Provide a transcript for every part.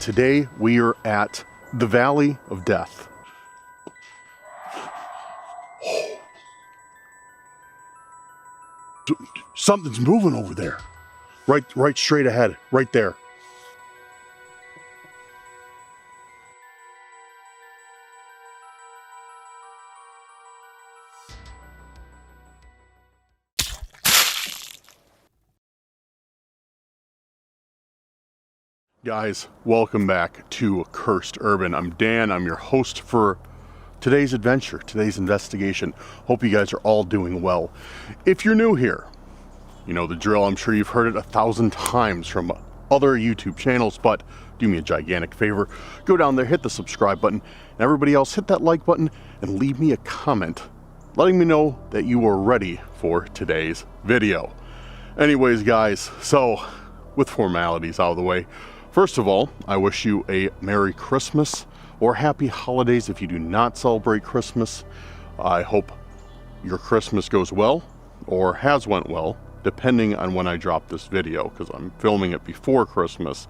today we are at the Valley of Death. Something's moving over there. Right straight ahead, right there. Guys, welcome back to Cursed Urban. I'm Dan, I'm your host for today's adventure, today's investigation. Hope you guys are all doing well. If you're new here, you know the drill. I'm sure you've heard it 1,000 times from other YouTube channels, but do me a gigantic favor. Go down there, hit the subscribe button, and everybody else hit that like button and leave me a comment letting me know that you are ready for today's video. Anyways, guys, so with formalities out of the way, first of all, I wish you a Merry Christmas or Happy Holidays if you do not celebrate Christmas. I hope your Christmas goes well or has went well, depending on when I drop this video, because I'm filming it before Christmas,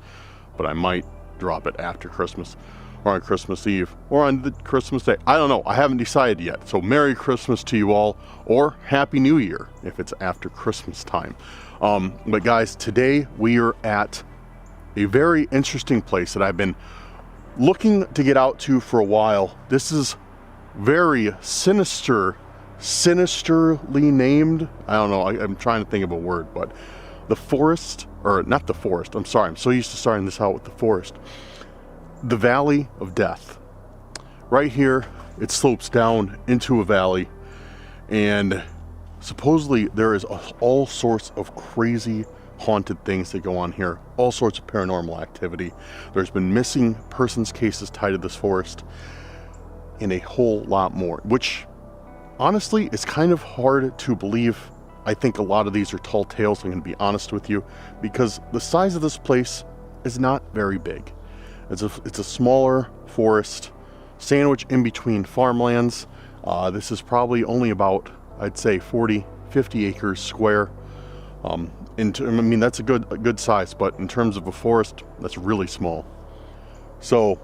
but I might drop it after Christmas or on Christmas Eve or on the Christmas Day. I don't know. I haven't decided yet. So Merry Christmas to you all, or Happy New Year if it's after Christmas time. But guys, today we are at a very interesting place that I've been looking to get out to for a while. This is very sinisterly named. I don't know, I'm trying to think of a word, but the forest, or not the forest, I'm sorry, I'm so used to starting this out with the forest. The Valley of Death. Right here, it slopes down into a valley, and supposedly there is all sorts of crazy haunted things that go on here, all sorts of paranormal activity. There's been missing persons cases tied to this forest, and a whole lot more, which honestly it's kind of hard to believe. I think a lot of these are tall tales, I'm going to be honest with you, because the size of this place is not very big. It's a smaller forest sandwiched in between farmlands. This is probably only about, I'd say, 40-50 acres square. I mean, that's a good size, but in terms of a forest, that's really small. So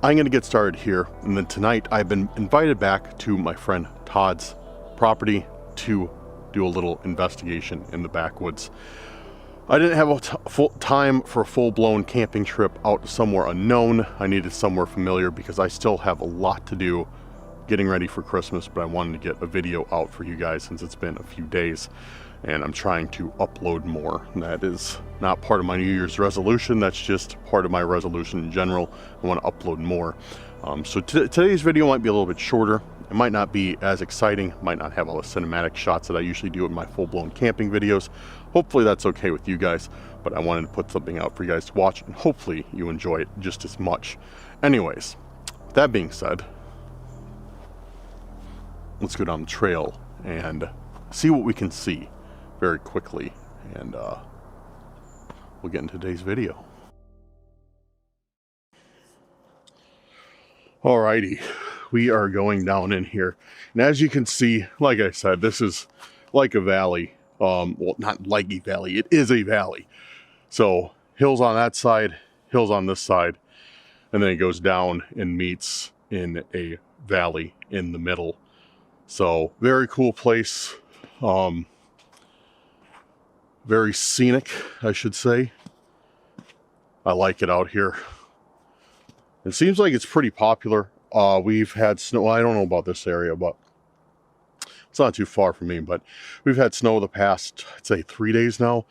I'm going to get started here, and then tonight I've been invited back to my friend Todd's property to do a little investigation in the backwoods. I didn't have full time for a full-blown camping trip out to somewhere unknown. I needed somewhere familiar because I still have a lot to do getting ready for Christmas, but I wanted to get a video out for you guys since it's been a few days, and I'm trying to upload more. That is not part of my New Year's resolution, that's just part of my resolution in general. I want to upload more. So today's video might be a little bit shorter. It might not be as exciting, might not have all the cinematic shots that I usually do in my full-blown camping videos. Hopefully that's okay with you guys, but I wanted to put something out for you guys to watch, and hopefully you enjoy it just as much. Anyways, that being said, let's go down the trail and see what we can see very quickly, and we'll get into today's video. Alrighty, we are going down in here, and as you can see, like I said, this is like a valley. Well, not like a valley, it is a valley. So hills on that side, hills on this side, and then it goes down and meets in a valley in the middle. So very cool place, very scenic, I should say. I like it out here. It seems like it's pretty popular. We've had snow. I don't know about this area, but it's not too far from me, but we've had snow the past, I'd say, 3 days now,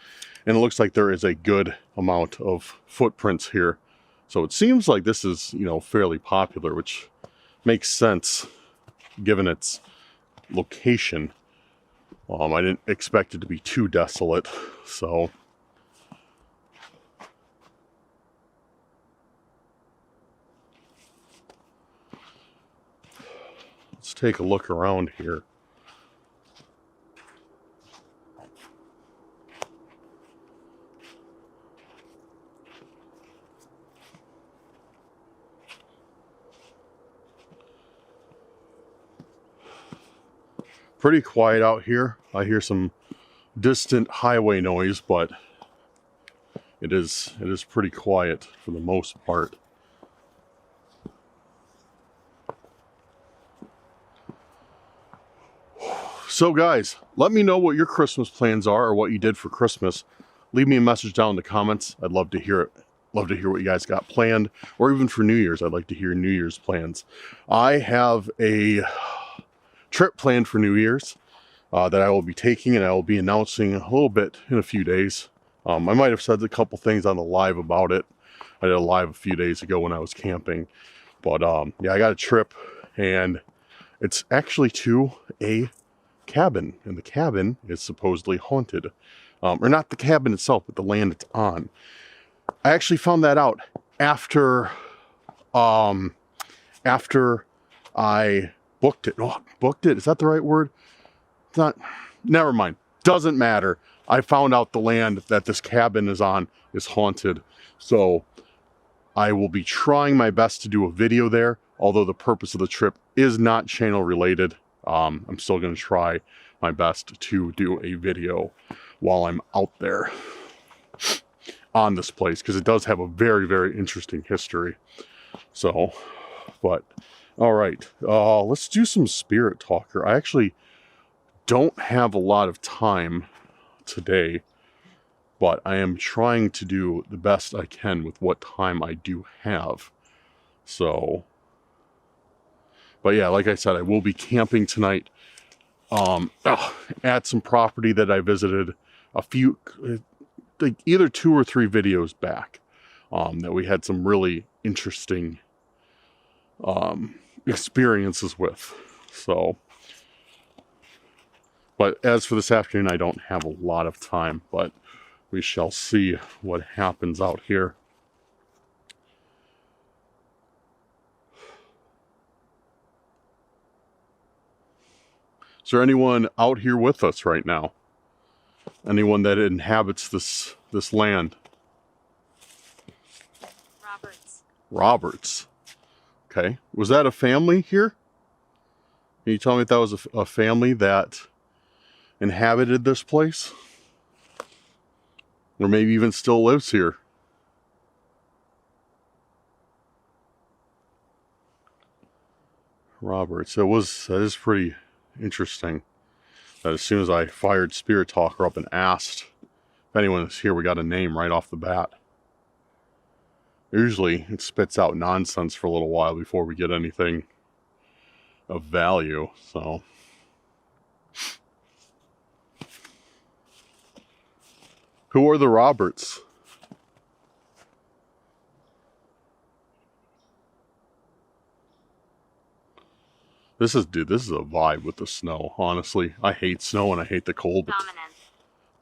and it looks like there is a good amount of footprints here. So it seems like this is, you know, fairly popular, which makes sense given its location. I didn't expect it to be too desolate, so let's take a look around here. Pretty quiet out here. I hear some distant highway noise, but it is pretty quiet for the most part. So guys, let me know what your Christmas plans are or what you did for Christmas. Leave me a message down in the comments. I'd love to hear it. Love to hear what you guys got planned, or even for New Year's. I'd like to hear New Year's plans. I have a trip planned for New Year's that I will be taking, and I will be announcing a little bit in a few days. I might have said a couple things on the live about it. I did a live a few days ago when I was camping. But yeah, I got a trip, and it's actually to a cabin, and the cabin is supposedly haunted. Or not the cabin itself, but the land it's on. I actually found that out after I booked it. Oh, booked it? Is that the right word? It's not. Never mind. Doesn't matter. I found out the land that this cabin is on is haunted. So I will be trying my best to do a video there, although the purpose of the trip is not channel related. I'm still going to try my best to do a video while I'm out there on this place, because it does have a very, very interesting history. So, but all right, let's do some spirit talker. I actually don't have a lot of time today, but I am trying to do the best I can with what time I do have. So, but yeah, like I said, I will be camping tonight at some property that I visited a few, like either 2 or 3 videos back, that we had some really interesting experiences with. So, but as for this afternoon, I don't have a lot of time, but we shall see what happens out here. Is there anyone out here with us right now? Anyone that inhabits this land? Roberts. Okay. Was that a family here? Can you tell me if that was a family that inhabited this place? Or maybe even still lives here? Roberts. That is pretty interesting. That as soon as I fired Spirit Talker up and asked if anyone is here, we got a name right off the bat. Usually it spits out nonsense for a little while before we get anything of value, so. Who are the Roberts? This is a vibe with the snow, honestly. I hate snow and I hate the cold. Dominant.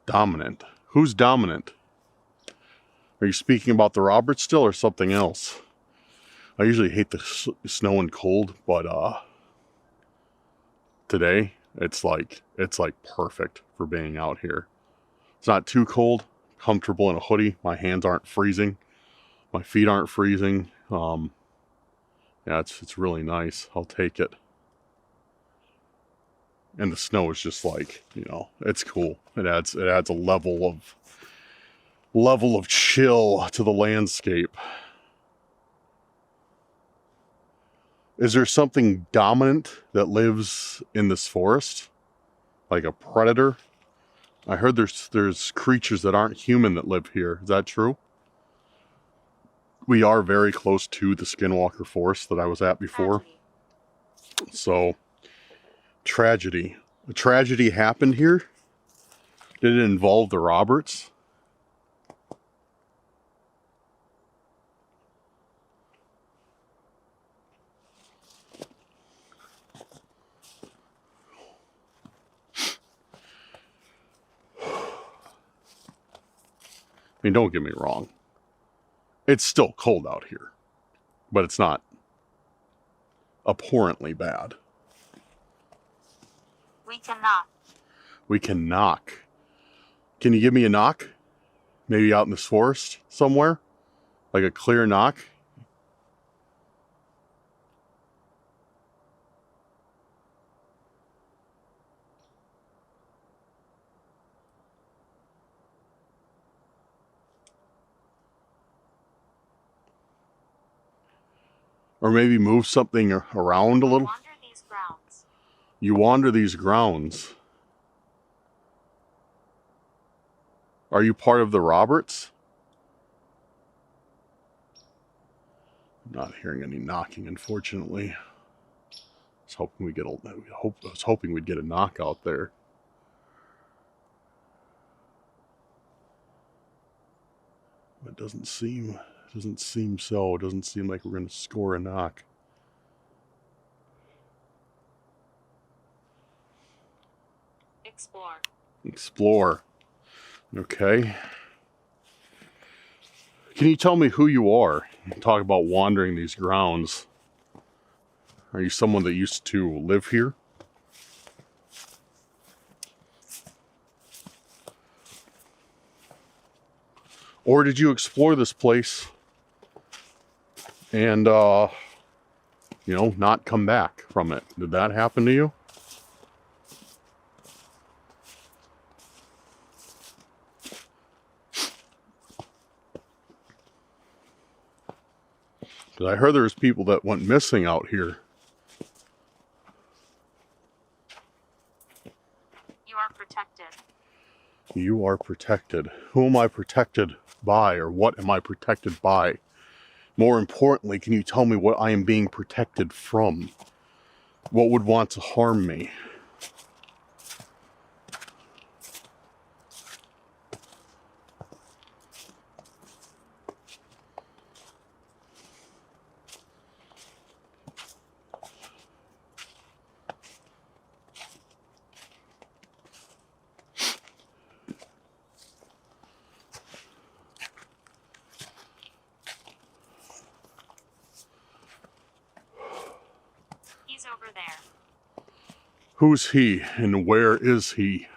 Dominant. Who's dominant? Are you speaking about the Roberts still or something else? I usually hate the snow and cold, but today it's like perfect for being out here. It's not too cold, comfortable in a hoodie. My hands aren't freezing. My feet aren't freezing. Yeah, it's really nice. I'll take it. And the snow is just like, you know, it's cool. It adds a level of chill to the landscape. Is there something dominant that lives in this forest? Like a predator? I heard there's creatures that aren't human that live here. Is that true? We are very close to the Skinwalker Forest that I was at before. So, tragedy. A tragedy happened here? Did it involve the Roberts? I mean, don't get me wrong. It's still cold out here, but it's not abhorrently bad. We can knock. We can knock. Can you give me a knock? Maybe out in this forest somewhere? Like a clear knock? Or maybe move something around a little. Wander these grounds. You wander these grounds. Are you part of the Roberts? I'm not hearing any knocking, unfortunately. I was hoping we'd get a knock out there. It doesn't seem so. It doesn't seem like we're going to score a knock. Explore. Explore. Okay. Can you tell me who you are? Talk about wandering these grounds. Are you someone that used to live here? Or did you explore this place and, you know, not come back from it? Did that happen to you? Because I heard there's people that went missing out here. You are protected. You are protected. Who am I protected by, or what am I protected by? More importantly, can you tell me what I am being protected from? What would want to harm me? He's over there. Who's he, and where is he?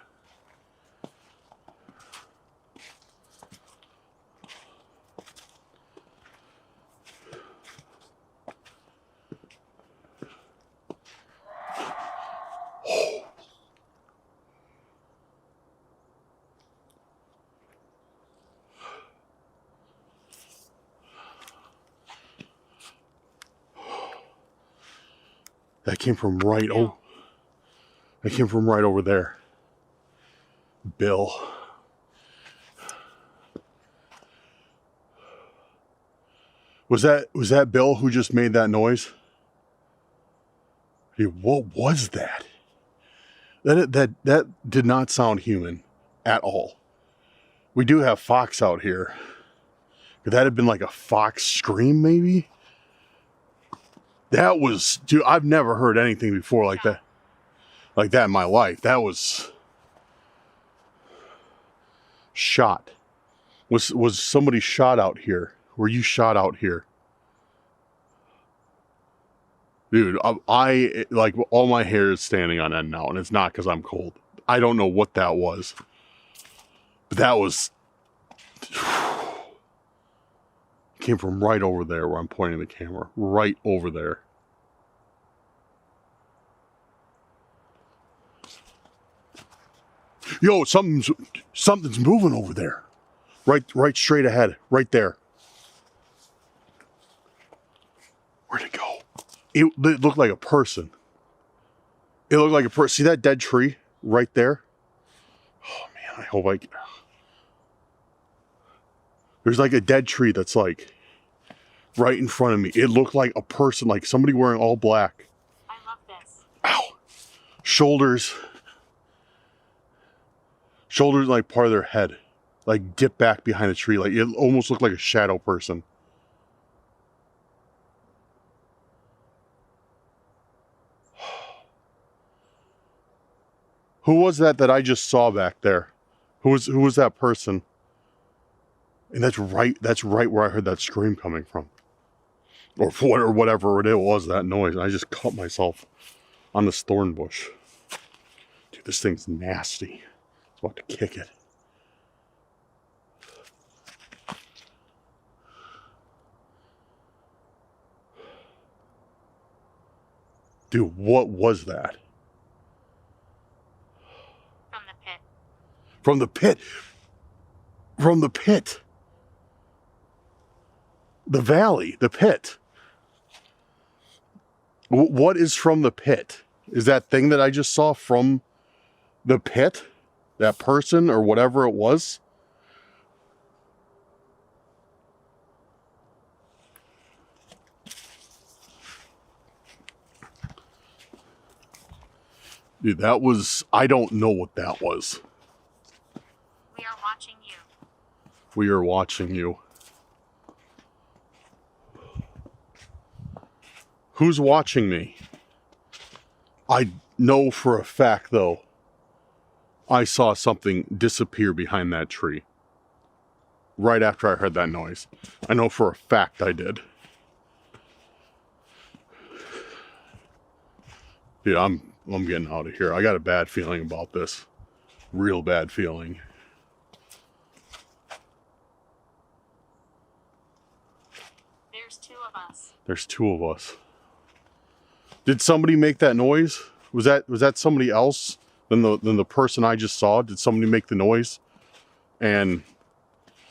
That came from right over there. Bill. Was that Bill who just made that noise? Dude, what was that? That did not sound human at all. We do have Fox out here. Could that have been like a fox scream, maybe? That was, dude, I've never heard anything before like that. Like that in my life. That was shot. Was somebody shot out here? Were you shot out here? Dude, I like, all my hair is standing on end now, and it's not because I'm cold. I don't know what that was. But that was... came from right over there where I'm pointing the camera. Right over there. Yo, something's moving over there. Right straight ahead. Right there. Where'd it go? It looked like a person. It looked like a person. See that dead tree right there? Oh man, I hope I... There's like a dead tree that's like right in front of me. It looked like a person, like somebody wearing all black. I love this. Ow. Shoulders like part of their head. Like dip back behind the tree. Like it almost looked like a shadow person. Who was that I just saw back there? Who was that person? And that's right where I heard that scream coming from. Or whatever it was, that noise. And I just cut myself on this thorn bush. Dude, this thing's nasty. It's about to kick it. Dude, what was that? From the pit. From the pit. From the pit. The valley, the pit. What is from the pit? Is that thing that I just saw from the pit? That person or whatever it was? Dude, that was... I don't know what that was. We are watching you. We are watching you. Who's watching me? I know for a fact, though, I saw something disappear behind that tree. Right after I heard that noise. I know for a fact I did. Dude, I'm getting out of here. I got a bad feeling about this. Real bad feeling. There's two of us. There's two of us. Did somebody make that noise? Was that somebody else than the person I just saw? Did somebody make the noise? And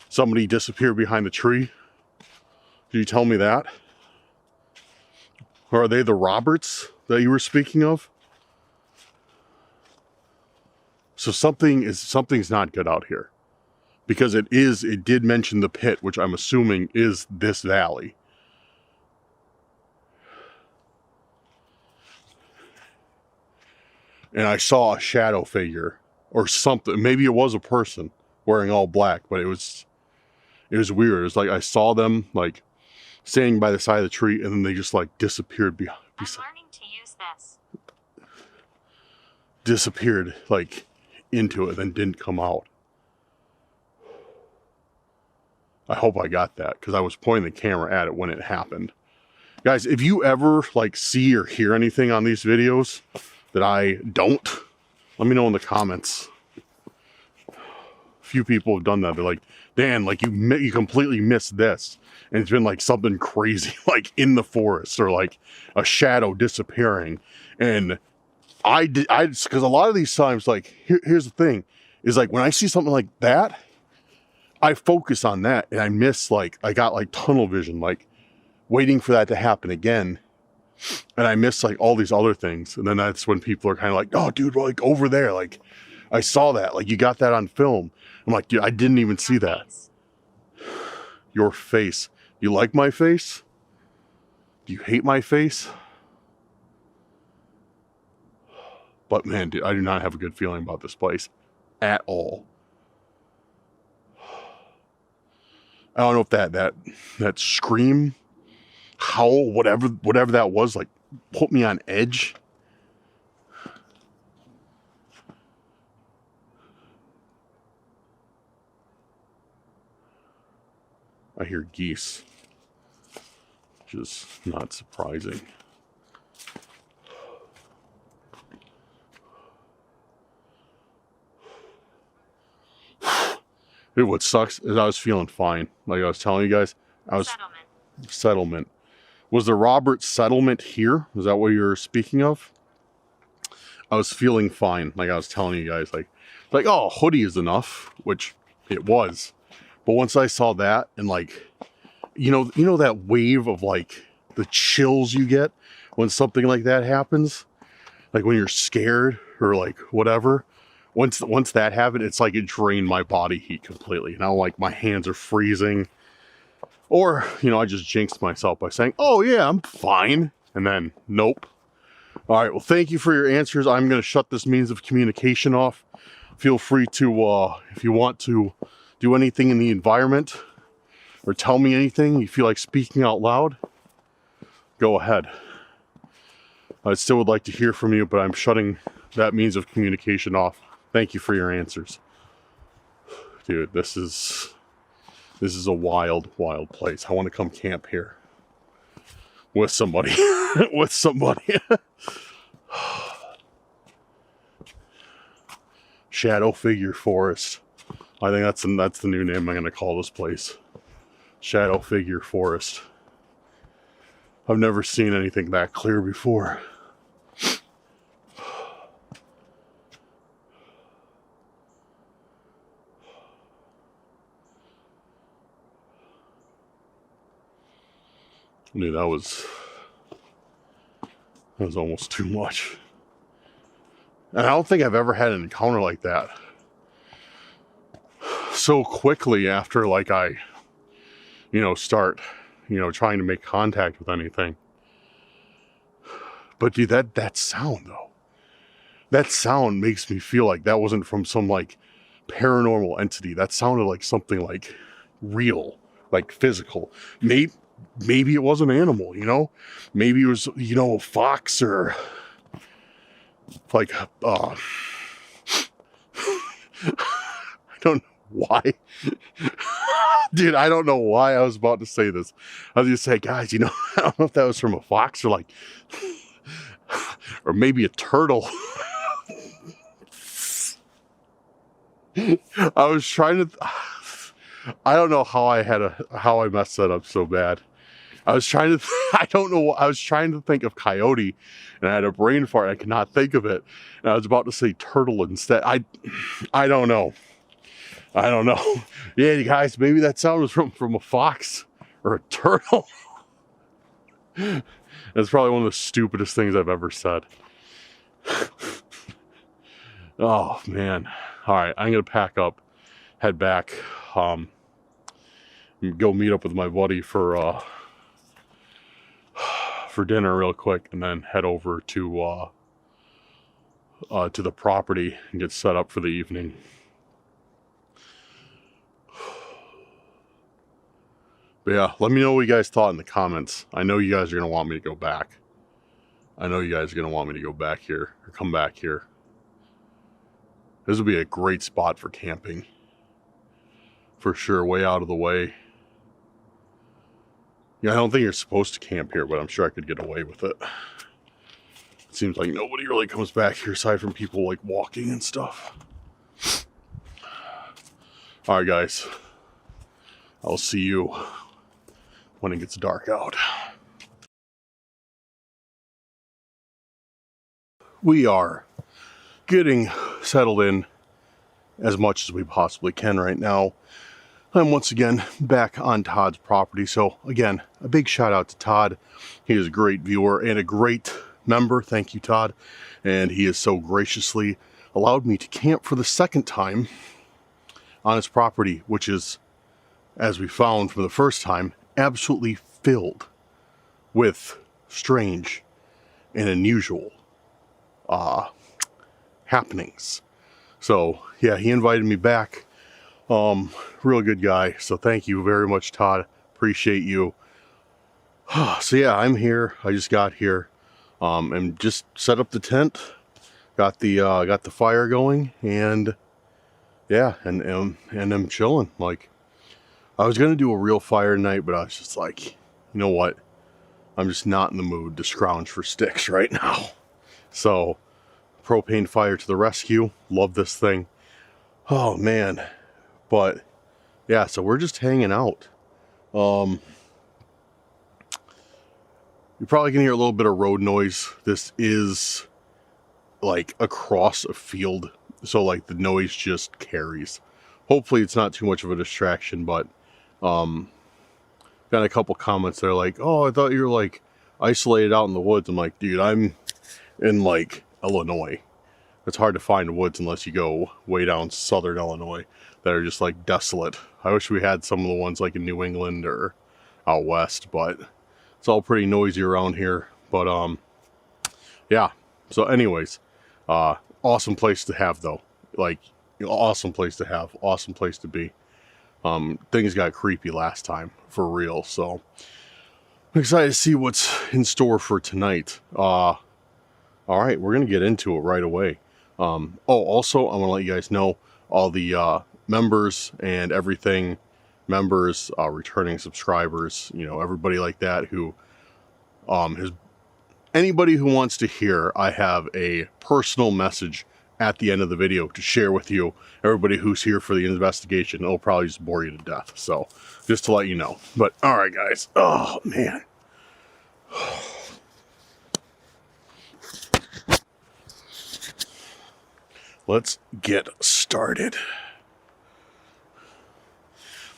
somebody disappeared behind the tree? Did you tell me that? Or are they the Roberts that you were speaking of? So something's not good out here. Because it did mention the pit, which I'm assuming is this valley. And I saw a shadow figure or something. Maybe it was a person wearing all black, but it was weird. It was like I saw them like standing by the side of the tree, and then they just like disappeared behind. I'm learning to use this. Disappeared like into it, then didn't come out. I hope I got that because I was pointing the camera at it when it happened. Guys, if you ever like see or hear anything on these videos that I don't, let me know in the comments. A few people have done that. They're like, Dan, like you completely missed this. And it's been like something crazy, like in the forest or like a shadow disappearing. And because a lot of these times, like, here's the thing, is like when I see something like that, I focus on that and I miss, like, I got like tunnel vision, like waiting for that to happen again. And I miss like all these other things. And then that's when people are kind of like, oh, dude, we're like over there. Like, I saw that. Like, you got that on film. I'm like, dude, I didn't even see that. Your face. You like my face? Do you hate my face? But man, dude, I do not have a good feeling about this place at all. I don't know if that scream, howl, whatever that was, like put me on edge. I hear geese, which is not surprising. Dude, what sucks is I was feeling fine. Like I was telling you guys, settlement. Was the Roberts settlement here? Is that what you're speaking of? I was feeling fine. Like I was telling you guys, like, oh, a hoodie is enough, which it was. But once I saw that and like, you know that wave of like the chills you get when something like that happens, like when you're scared or like whatever. Once that happened, it's like it drained my body heat completely. Now like my hands are freezing. Or, I just jinxed myself by saying, oh yeah, I'm fine. And then, nope. All right, well, thank you for your answers. I'm going to shut this means of communication off. Feel free to, if you want to do anything in the environment or tell me anything you feel like speaking out loud, go ahead. I still would like to hear from you, but I'm shutting that means of communication off. Thank you for your answers. Dude, this is a wild, wild place. I want to come camp here with somebody. With somebody. Shadow Figure Forest. I think that's the new name I'm going to call this place. Shadow Figure Forest. I've never seen anything that clear before. Dude, that was That was almost too much. And I don't think I've ever had an encounter like that so quickly after, like, I, start, trying to make contact with anything. But dude, that sound though, that sound makes me feel like that wasn't from some like paranormal entity. That sounded like something like real, like physical. Maybe it was an animal, maybe it was, a fox or like, I don't know why. Dude, I don't know why I was about to say this. I was gonna say, guys, I don't know if that was from a fox or like, or maybe a turtle. I was trying to, I don't know how I messed that up so bad. I was trying to, I don't know, I was trying to think of coyote and I had a brain fart. I could not think of it. And I was about to say turtle instead. I don't know. Yeah, you guys, maybe that sound was from a fox or a turtle. That's probably one of the stupidest things I've ever said. Oh, man. All right, I'm going to pack up, head back, go meet up with my buddy for dinner real quick, and then head over to the property and get set up for the evening. But yeah, let me know what you guys thought in the comments. I know you guys are going to want me to go back. I know you guys are going to want me to go back here or come back here. This would be a great spot for camping. For sure, way out of the way. Yeah, I don't think you're supposed to camp here, but I'm sure I could get away with it. It seems like nobody really comes back here aside from people like walking and stuff. Alright guys, I'll see you when it gets dark out. We are getting settled in as much as we possibly can right now. I'm once again back on Todd's property. So again, a big shout out to Todd. He is a great viewer and a great member. Thank you, Todd. And he has so graciously allowed me to camp for the second time on his property, which is, as we found from the first time, absolutely filled with strange and unusual happenings. So yeah, he invited me back. Real good guy. So thank you very much, Todd. Appreciate you. So yeah, I'm here. I just got here, and just set up the tent. Got the fire going, and yeah, and I'm chilling. Like, I was gonna do a real fire tonight, but I was just like, you know what? I'm just not in the mood to scrounge for sticks right now. So, propane fire to the rescue. Love this thing. Oh man. But yeah, so we're just hanging out. You're probably gonna hear a little bit of road noise. This is like across a field, so like the noise just carries. Hopefully it's not too much of a distraction, but got a couple comments there like, oh, I thought you were like isolated out in the woods. I'm like, dude, I'm in like Illinois. It's hard to find woods unless you go way down southern Illinois that are just like desolate. I wish we had some of the ones like in New England or out west, but it's all pretty noisy around here. But yeah, so anyways, awesome place to have though. Like, awesome place to have, awesome place to be. Things got creepy last time, for real, so I'm excited to see what's in store for tonight. All right, we're gonna get into it right away. Oh, also, I want to let you guys know all the members and everything, members, returning subscribers, everybody like that who has, anybody who wants to hear, I have a personal message at the end of the video to share with you. Everybody who's here for the investigation, it'll probably just bore you to death. So just to let you know. But all right, guys. Oh man. Let's get started.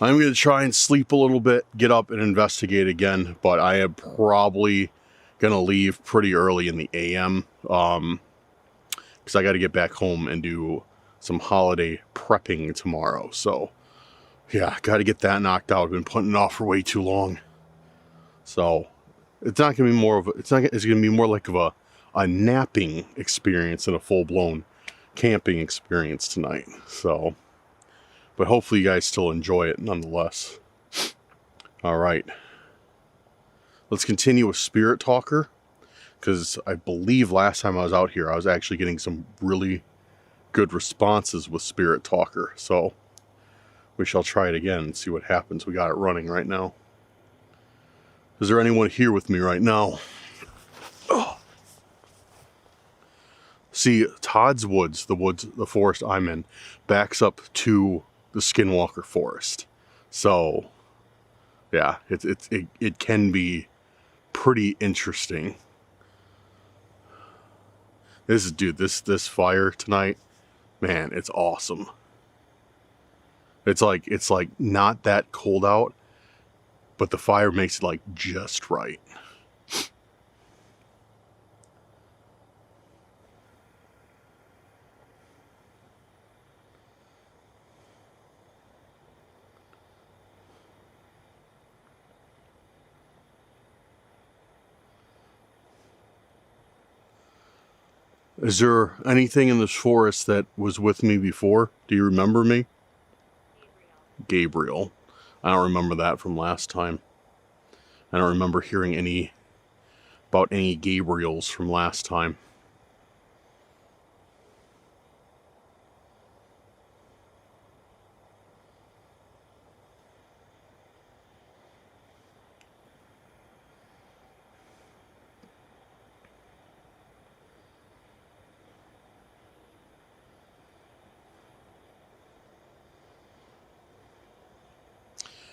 I'm going to try and sleep a little bit, get up and investigate again, but I am probably gonna leave pretty early in the AM because I got to get back home and do some holiday prepping tomorrow. So yeah, got to get that knocked out. I've been putting it off for way too long. So it's not gonna be more of a, it's gonna be more like of a napping experience than a full-blown camping experience tonight. So, but hopefully you guys still enjoy it nonetheless. All right, let's continue with Spirit Talker, because I believe last time I was out here I was actually getting some really good responses with Spirit Talker. So we shall try it again and see what happens. We got it running right now. Is there anyone here with me right now? Oh. See, Todd's woods, the forest I'm in, backs up to the Skinwalker Forest. So, yeah, it can be pretty interesting. This fire tonight, man, it's awesome. It's like not that cold out, but the fire makes it like just right. Is there anything in this forest that was with me before? Do you remember me? Gabriel. I don't remember that from last time. I don't remember hearing about any Gabriels from last time.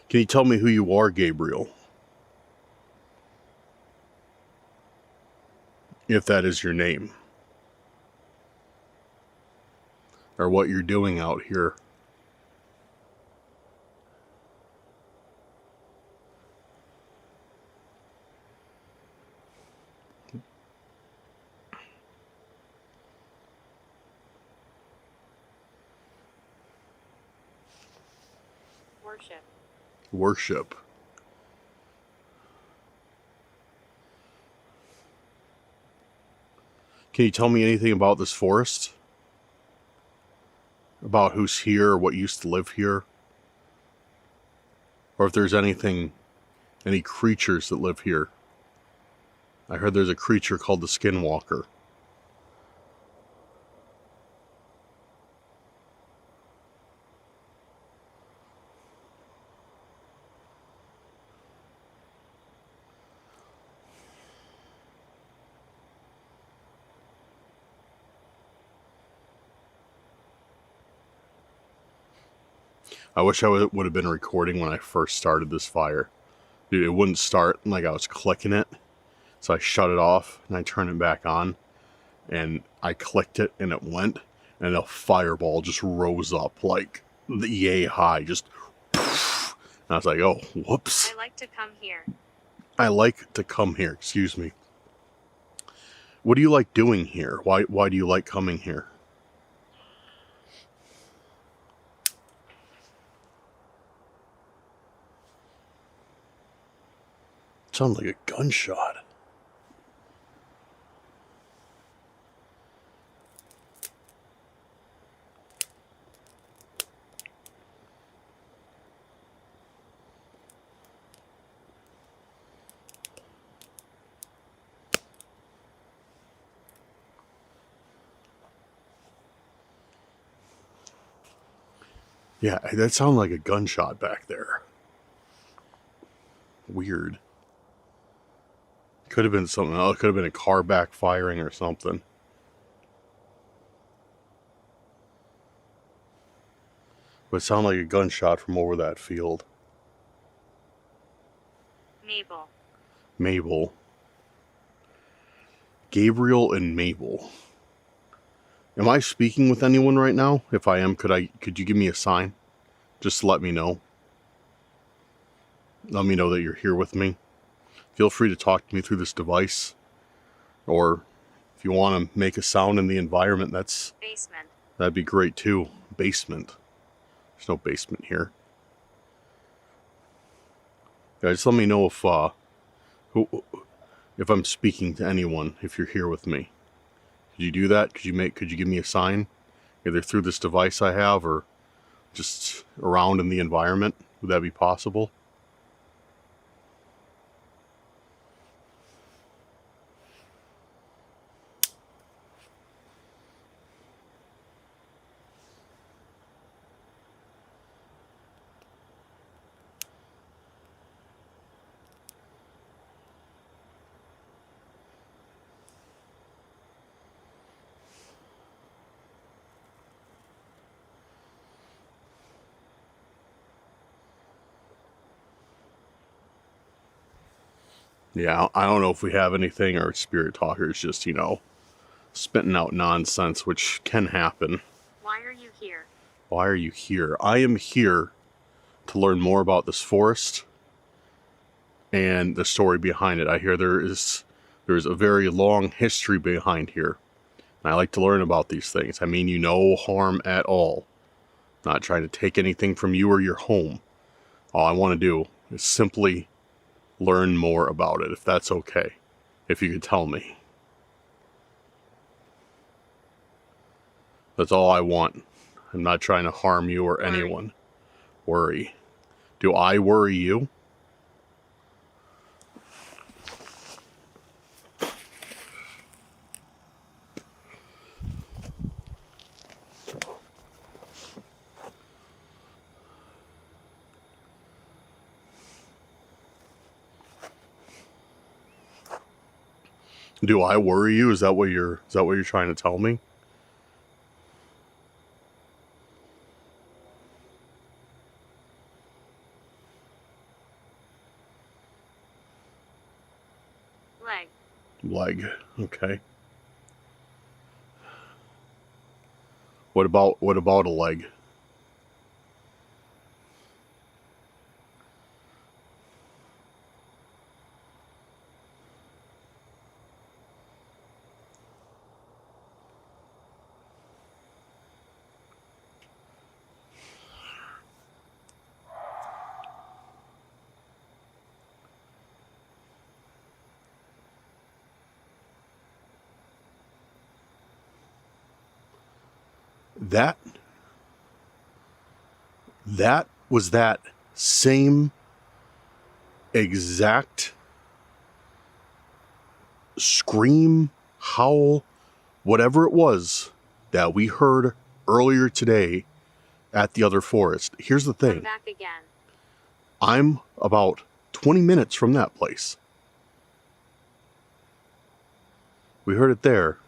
Can you tell me who you are, Gabriel? If that is your name. Or what you're doing out here. Worship. Can you tell me anything about this forest? About who's here, or what used to live here? Or if there's any creatures that live here? I heard there's a creature called the Skinwalker. I wish I would have been recording when I first started this fire. Dude, it wouldn't start like I was clicking it. So I shut it off and I turned it back on. And I clicked it and it went. And a fireball just rose up like the yay high. Just poof. And I was like, oh, whoops. I like to come here. I like to come here, excuse me. What do you like doing here? Why do you like coming here? Sounds like a gunshot. Yeah, that sounded like a gunshot back there. Weird. Could have been something else. Could have been a car backfiring or something. But it sounded like a gunshot from over that field. Mabel. Gabriel and Mabel. Am I speaking with anyone right now? If I am, could you give me a sign? Just let me know. Let me know that you're here with me. Feel free to talk to me through this device. Or if you want to make a sound in the environment, Basement. that'd be great too. Basement. There's no basement here. Yeah, just let me know if I'm speaking to anyone, if you're here with me. Could you do that? Could you give me a sign? Either through this device I have or just around in the environment? Would that be possible? Yeah, I don't know if we have anything or Spirit Talker is just, spitting out nonsense, which can happen. Why are you here? Why are you here? I am here to learn more about this forest and the story behind it. I hear there's a very long history behind here. And I like to learn about these things. I mean you no harm at all. Not trying to take anything from you or your home. All I want to do is simply learn more about it, if that's okay. If you could tell me. That's all I want. I'm not trying to harm you or anyone. Worry. Do I worry you? Do I worry you? Is that what you're trying to tell me? Leg. Leg. Okay. What about a leg? That was that same exact scream, howl, whatever it was that we heard earlier today at the other forest. Here's the thing. Come back again. I'm about 20 minutes from that place. We heard it there.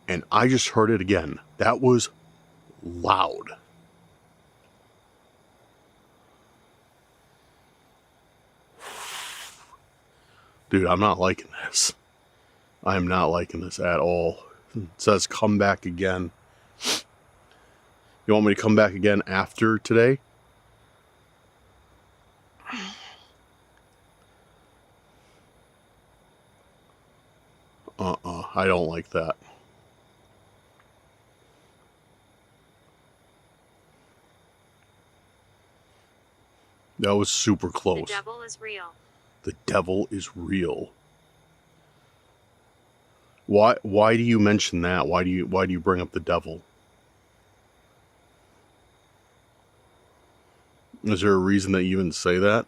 And I just heard it again. That was loud. Dude, I'm not liking this. I am not liking this at all. It says come back again. You want me to come back again after today? I don't like that. That was super close. The devil is real. The devil is real. Why do you mention that? Why do you bring up the devil? Is there a reason that you even say that?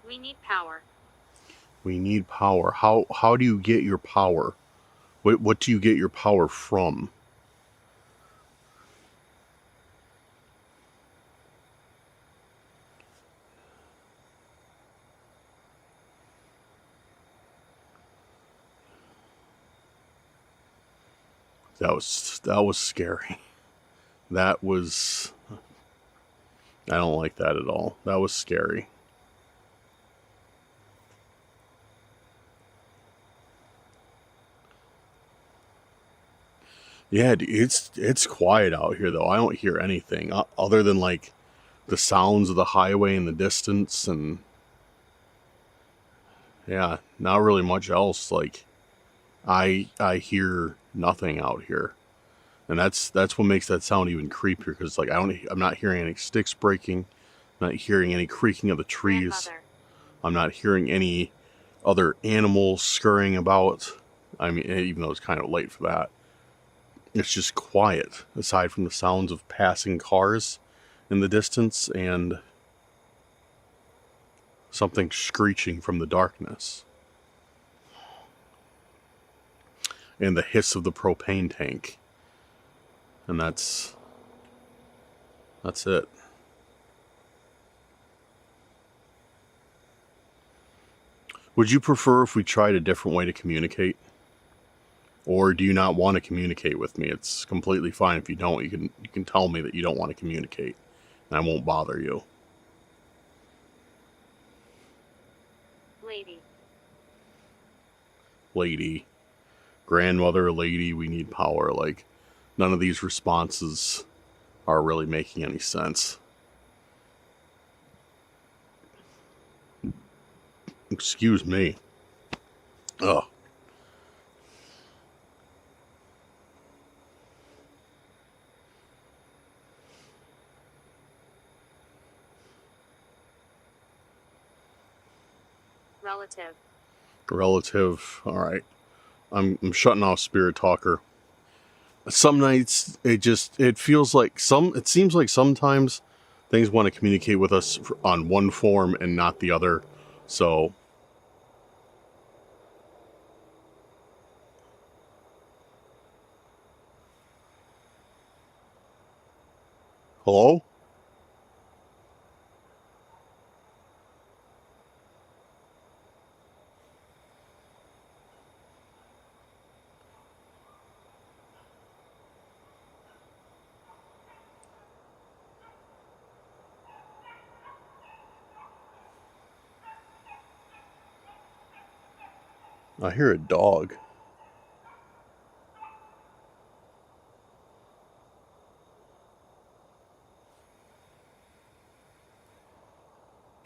We need power. We need power. How do you get your power? What do you get your power from? That was scary. That was, I don't like that at all. That was scary. Yeah, it's quiet out here though. I don't hear anything other than like the sounds of the highway in the distance, and yeah, not really much else. Like I hear nothing out here. And that's what makes that sound even creepier, because like I'm not hearing any sticks breaking, I'm not hearing any creaking of the trees. Grandmother. I'm not hearing any other animals scurrying about. I mean, even though it's kind of late for that. It's just quiet, aside from the sounds of passing cars in the distance and something screeching from the darkness. And the hiss of the propane tank. And that's it. Would you prefer if we tried a different way to communicate? Or do you not want to communicate with me? It's completely fine if you don't. You can tell me that you don't want to communicate, and I won't bother you. Lady. Grandmother, lady, we need power. Like, none of these responses are really making any sense. Excuse me. Ugh. Relative. All right. I'm shutting off Spirit Talker. Some nights it feels like it seems like sometimes things want to communicate with us on one form and not the other. So hello? I hear a dog.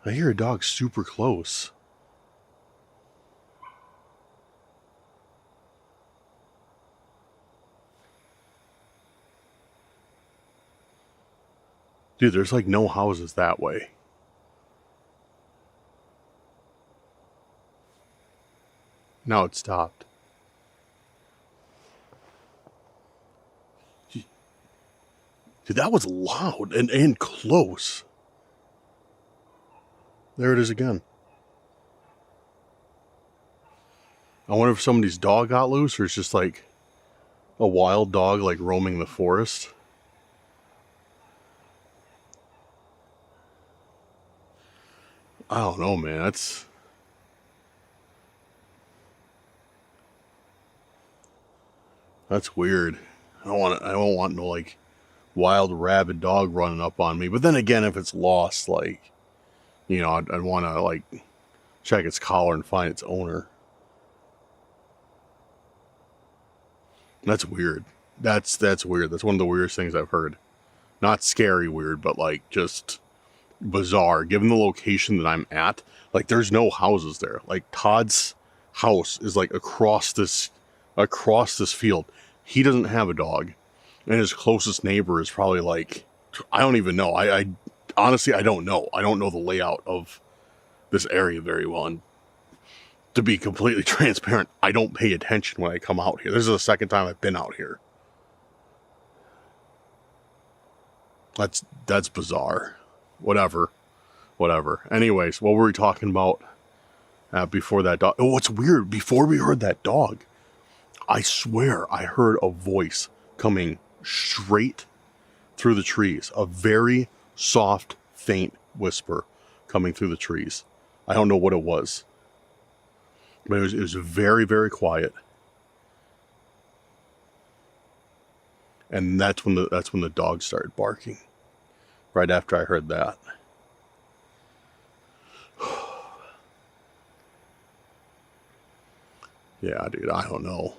I hear a dog super close. Dude, there's like no houses that way. Now it stopped. Dude, that was loud and close. There it is again. I wonder if somebody's dog got loose, or it's just like a wild dog like roaming the forest. I don't know, man. That's weird. I don't want no like wild rabid dog running up on me. But then again, if it's lost, like, you know, I'd want to like check its collar and find its owner. That's weird. That's weird. That's one of the weirdest things I've heard. Not scary weird, but like just bizarre. Given the location that I'm at, like there's no houses there. Like Todd's house is like across this field. He doesn't have a dog, and his closest neighbor is probably like, I don't even know. I honestly, I don't know. I don't know the layout of this area very well. And to be completely transparent, I don't pay attention when I come out here. This is the second time I've been out here. That's bizarre. Whatever. Anyways, what were we talking about before that dog? Oh, what's weird, before we heard that dog, I swear I heard a voice coming straight through the trees. A very soft, faint whisper coming through the trees. I don't know what it was. But it was very, very quiet. And that's when the dog started barking. Right after I heard that. Yeah, dude, I don't know.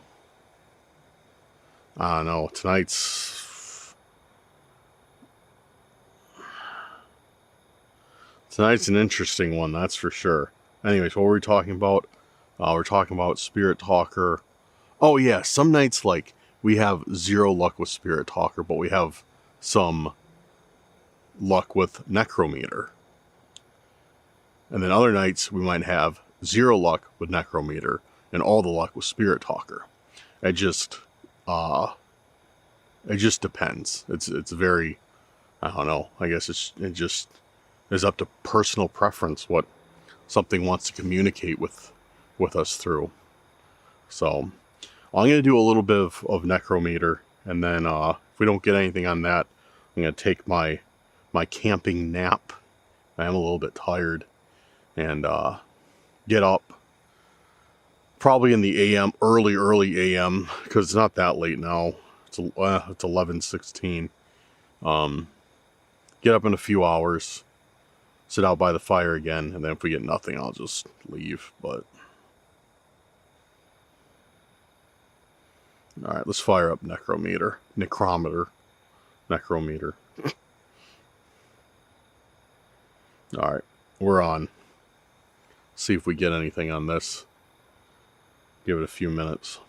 I don't know. Tonight's an interesting one, that's for sure. Anyways, what were we talking about? We're talking about Spirit Talker. Oh yeah, some nights like we have zero luck with Spirit Talker, but we have some luck with Necrometer. And then other nights we might have zero luck with Necrometer and all the luck with Spirit Talker. It just depends. It's very, I don't know. I guess it just is up to personal preference what something wants to communicate with us through. So I'm going to do a little bit of Necrometer, and then if we don't get anything on that, I'm going to take my camping nap. I am a little bit tired, and get up probably in the AM, early AM, because it's not that late now. It's 11:16. Get up in a few hours, sit out by the fire again, and then if we get nothing, I'll just leave. But all right, let's fire up Necrometer. All right, we're on. See if we get anything on this. Give it a few minutes.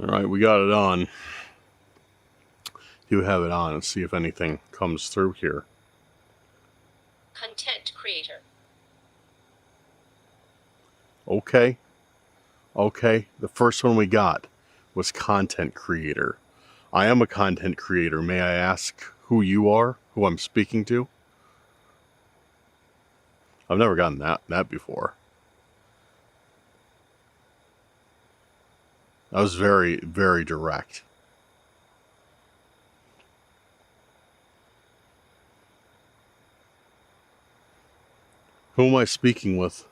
All right, we got it on. Do have it on and see if anything comes through here. Content creator. Okay. The first one we got was content creator. I am a content creator. May I ask who you are? Who I'm speaking to? I've never gotten that before. That was very, very direct. Who am I speaking with?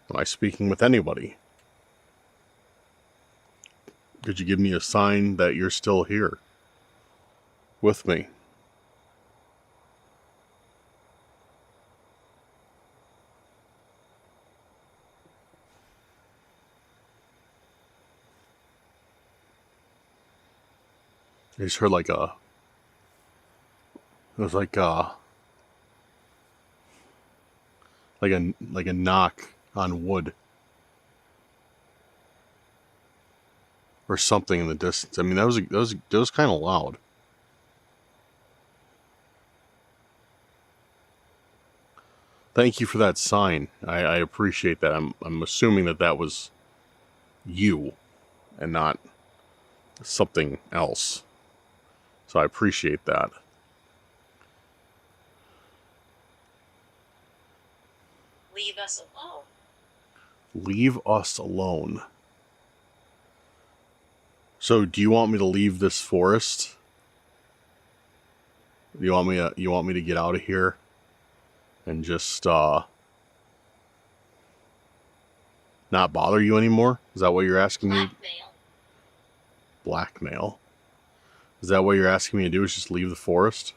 Am I speaking with anybody? Could you give me a sign that you're still here with me? I just heard like a knock on wood or something in the distance. I mean, that was kind of loud. Thank you for that sign. I appreciate that. I'm assuming that was you and not something else. So I appreciate that. Leave us alone. Leave us alone. So, do you want me to leave this forest? Do you want me to get out of here and just not bother you anymore? Is that what you're asking me? Blackmail. Blackmail. Is that what you're asking me to do? Is just leave the forest?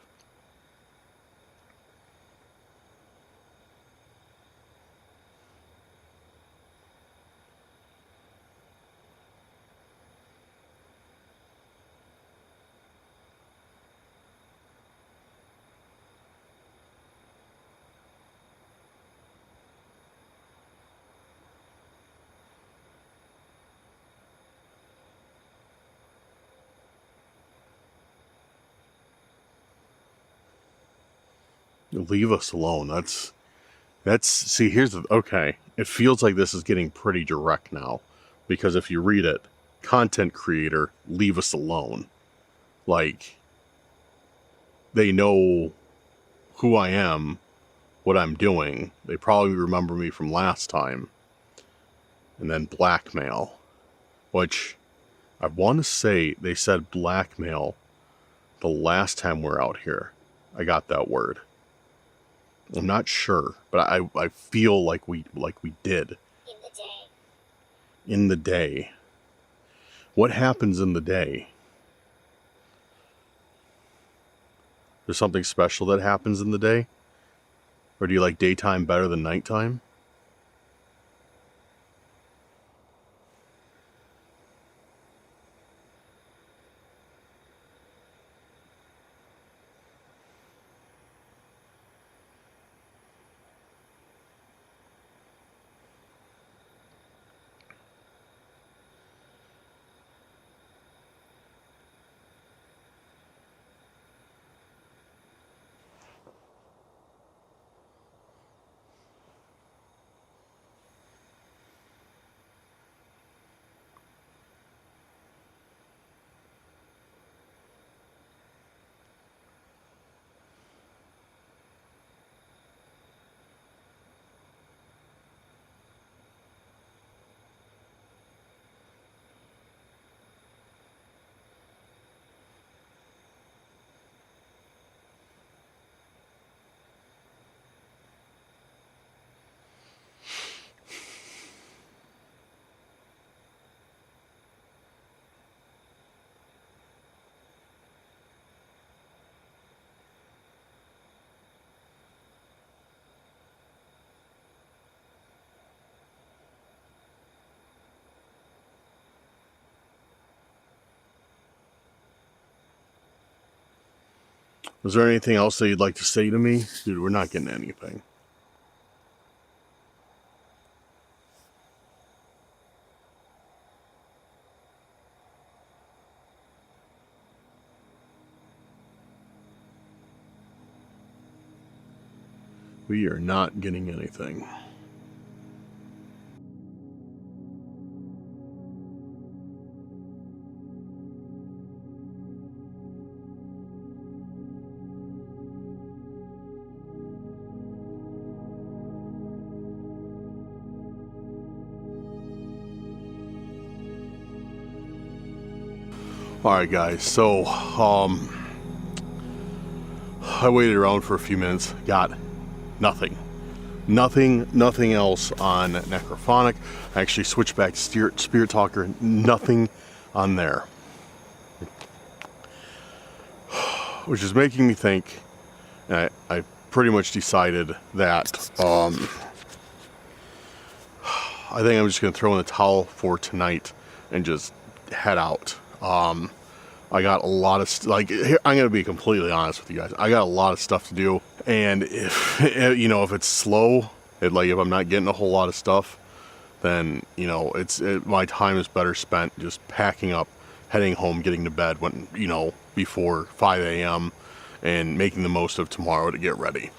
Leave us alone. That's see, here's the okay. It feels like this is getting pretty direct now, because if you read it, content creator, leave us alone. Like, they know who I am, what I'm doing. They probably remember me from last time. And then blackmail, which I want to say they said blackmail the last time we're out here. I got that word. I'm not sure, but I feel like we did. In the day. In the day. What happens in the day? There's something special that happens in the day? Or do you like daytime better than nighttime? Is there anything else that you'd like to say to me? Dude, we're not getting anything. We are not getting anything. Alright guys, so I waited around for a few minutes, got nothing else on Necrophonic. I actually switched back to Spirit Talker, nothing on there, which is making me think, and I pretty much decided that I think I'm just gonna throw in the towel for tonight and just head out. I got a lot of I'm gonna be completely honest with you guys. I got a lot of stuff to do, and if if it's slow, if I'm not getting a whole lot of stuff, then my time is better spent just packing up, heading home, getting to bed when before 5 a.m. and making the most of tomorrow to get ready.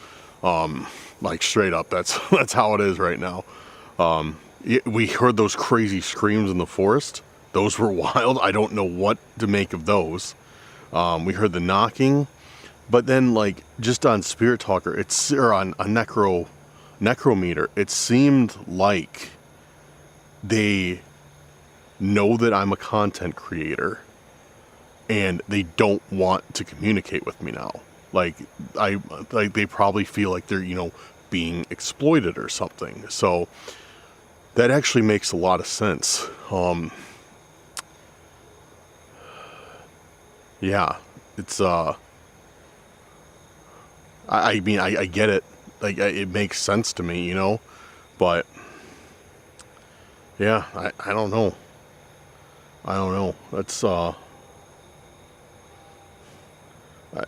Straight up, that's how it is right now. We heard those crazy screams in the forest. Those were wild. I don't know what to make of those. We heard the knocking, but then just on Spirit Talker, or on Necro, necrometer, it seemed like they know that I'm a content creator and they don't want to communicate with me now. Like they probably feel like they're, you know, being exploited or something. So that actually makes a lot of sense. Yeah, it's I mean, I get it. Like, it makes sense to me, you know, but yeah, I don't know. I don't know. That's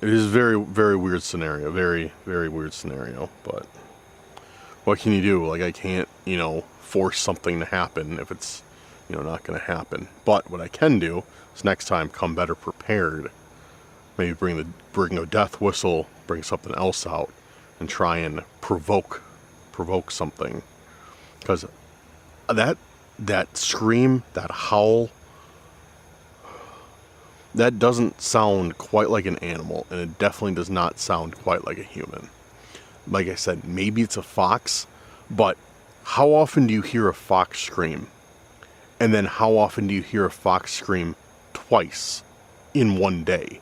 it is a very, very weird scenario. Very, very weird scenario. But what can you do? Like, I can't, you know, force something to happen if it's, you know, not going to happen. But what I can do is next time come better prepared. Maybe bring a death whistle, bring something else out, and try and provoke something. Because that scream, that howl, that doesn't sound quite like an animal, and it definitely does not sound quite like a human. Like I said, maybe it's a fox, but how often do you hear a fox scream? And then how often do you hear a fox scream twice in one day?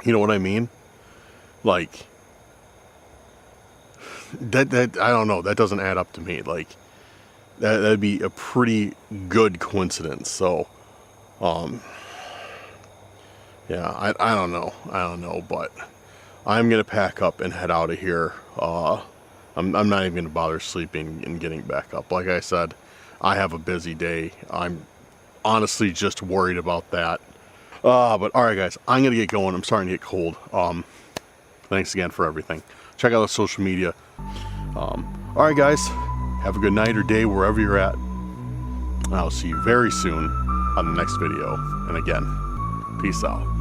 You know what I mean? Like, that I don't know, that doesn't add up to me. Like, that'd be a pretty good coincidence. So, yeah, I don't know, but I'm gonna pack up and head out of here. I'm not even gonna bother sleeping and getting back up. Like I said, I have a busy day. I'm honestly just worried about that. But alright guys, I'm gonna get going. I'm starting to get cold. Thanks again for everything. Check out the social media. Alright guys, have a good night or day wherever you're at. And I'll see you very soon on the next video. And again, peace out.